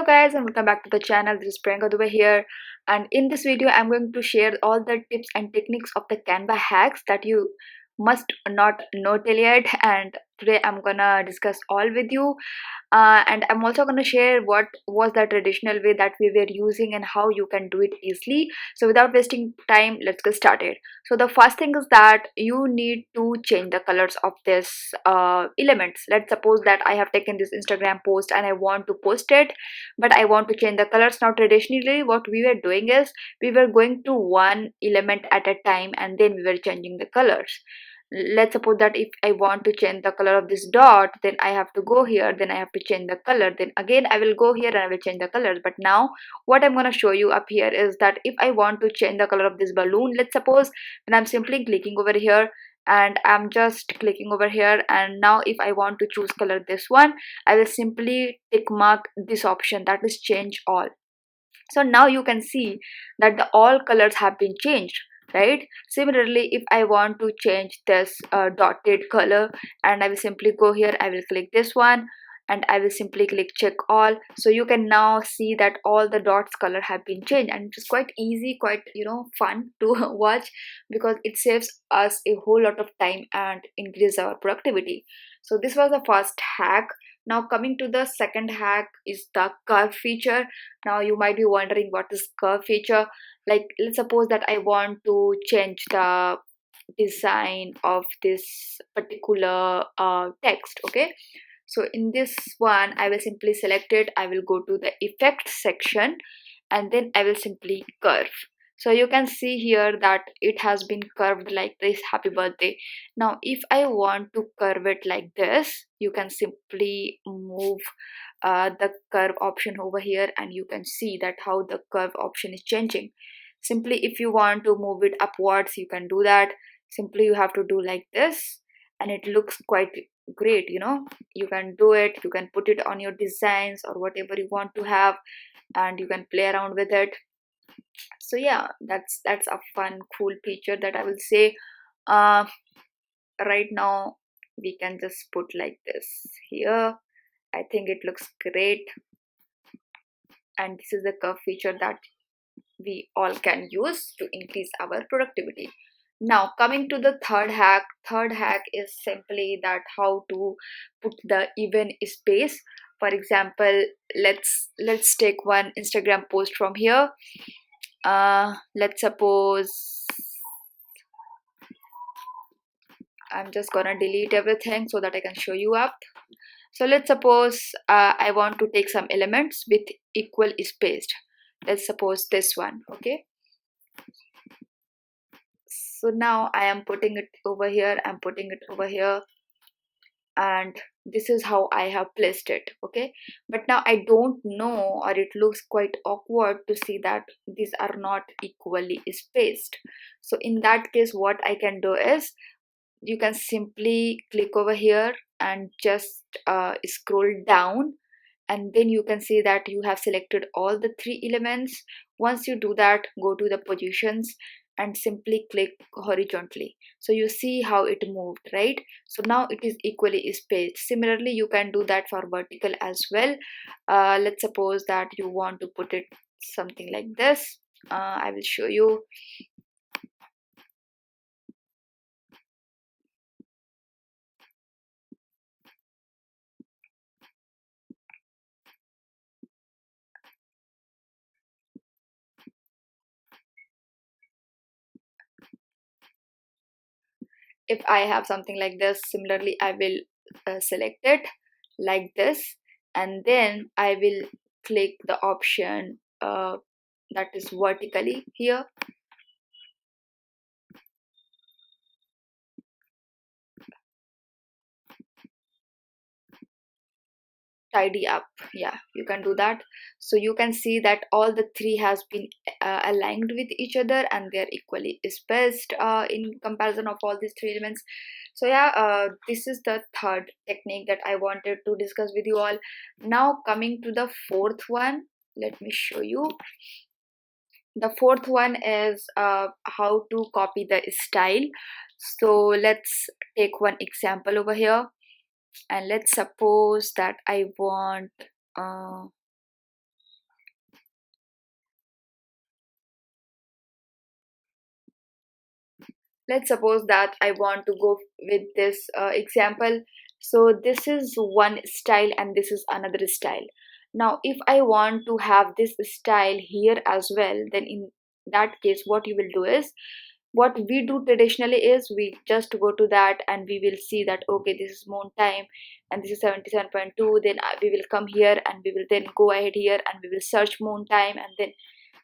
guys, and welcome back to the channel. This is Priyanka Dubey here, and in this video I'm going to share all the tips and techniques of the Canva hacks that you must not know till yet. And today I'm gonna discuss all with you, and I'm also going to share what was the traditional way that we were using and how you can do it easily. So without wasting time, let's get started. So the first thing is that you need to change the colors of this elements. Let's suppose that I have taken this Instagram post and I want to post it, but I want to change the colors. Now traditionally what we were doing is we were going to one element at a time and then we were changing the colors. Let's suppose that if I want to change the color of this dot, then I have to go here, then I have to change the color, then again I will go here and I will change the colors. But now what I'm going to show you up here is that if I want to change the color of this balloon, let's suppose, then I'm simply clicking over here and I'm just clicking over here, and now if I want to choose color this one, I will simply tick mark this option, that is change all. So now you can see that the all colors have been changed, right? Similarly, if I want to change this dotted color, and I will simply go here, I will click this one and I will simply click check all. So you can now see that all the dots color have been changed, and it's quite easy, quite fun to watch, because it saves us a whole lot of time and increase our productivity. So this was the first hack. Now coming to the second hack is the curve feature. Now you might be wondering what is curve feature. Like, let's suppose that I want to change the design of this particular text. Okay, so in this one I will simply select it, I will go to the effect section, and then I will simply curve. So you can see here that it has been curved like this, happy birthday. Now if I want to curve it like this, you can simply move the curve option over here, and you can see that how the curve option is changing. Simply, if you want to move it upwards, you can do that. Simply you have to do like this, and it looks quite great. You can do it, you can put it on your designs or whatever you want to have, and you can play around with it. So yeah, that's a fun, cool feature that I will say. Right now we can just put like this here. I think it looks great, and this is the curve feature that we all can use to increase our productivity. Now coming to the third hack is simply that how to put the even space. For example, let's take one Instagram post from here. Let's suppose I'm just gonna delete everything so that I can show you up. So let's suppose I want to take some elements with equal spaced. Let's suppose this one. Okay, so now I am putting it over here, I'm putting it over here, and this is how I have placed it. Okay, but now I don't know, or it looks quite awkward to see that these are not equally spaced. So in that case, what I can do is you can simply click over here and just scroll down, and then you can see that you have selected all the three elements. Once you do that, go to the positions and simply click horizontally. So you see how it moved, right? So now it is equally spaced. Similarly, you can do that for vertical as well. Let's suppose that you want to put it something like this. I will show you. If I have something like this, similarly I will select it like this, and then I will click the option that is vertically here. Tidy up, yeah, you can do that. So you can see that all the three has been aligned with each other, and they're equally spaced in comparison of all these three elements. So yeah, this is the third technique that I wanted to discuss with you all. Now coming to the fourth one, let me show you. The fourth one is how to copy the style. So let's take one example over here, and let's suppose that I want let's suppose that I want to go with this example. So this is one style and this is another style. Now if I want to have this style here as well, then in that case what you will do is, what we do traditionally is we just go to that and we will see that okay, this is moon time and this is 77.2. Then we will come here and we will then go ahead here and we will search moon time, and then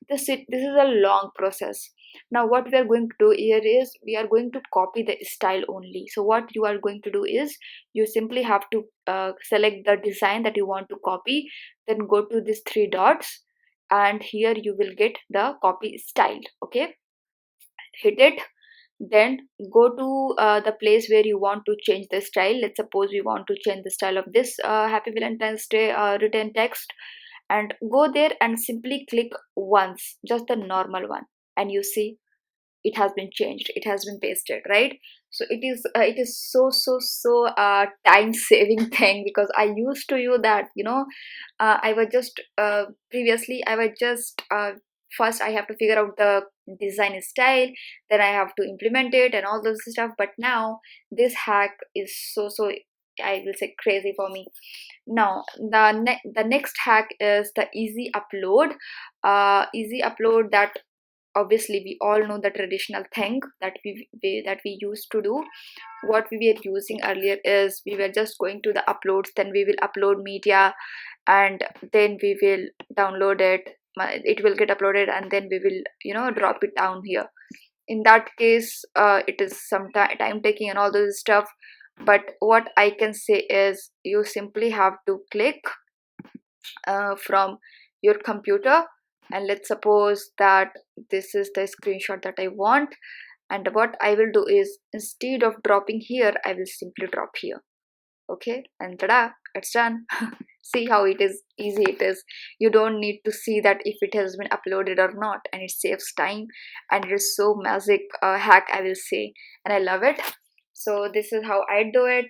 this is a long process. Now what we are going to do here is we are going to copy the style only. So what you are going to do is you simply have to select the design that you want to copy, then go to these three dots, and here you will get the copy style. Okay, hit it, then go to the place where you want to change the style. Let's suppose we want to change the style of this happy Valentine's Day written text, and go there and simply click once, just the normal one, and you see it has been changed, it has been pasted, right? So it is so time saving thing, because I used to use that, I was just previously I was just first I have to figure out the design style, then I have to implement it and all those stuff. But now this hack is so I will say crazy for me. Now the next hack is the easy upload. Easy upload, that obviously we all know the traditional thing that we used to do. What we were using earlier is we were just going to the uploads, then we will upload media, and then we will download it. It will get uploaded and then we will drop it down here. In that case it is some time taking and all those stuff. But what I can say is you simply have to click from your computer, and let's suppose that this is the screenshot that I want. And what I will do is, instead of dropping here, I will simply drop here. Okay, and tada, it's done. See how it is easy it is. You don't need to see that if it has been uploaded or not, and it saves time, and it is so magic hack, I will say, and I love it. So this is how I do it.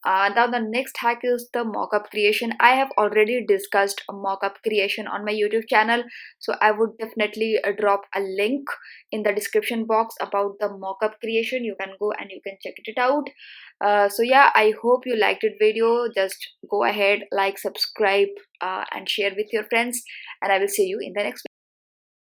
Now the next hack is the mockup creation. I have already discussed a mockup creation on my YouTube channel, so I would definitely drop a link in the description box about the mockup creation. You can go and you can check it out. So yeah, I hope you liked it video. Just go ahead, like, subscribe, and share with your friends, and I will see you in the next video.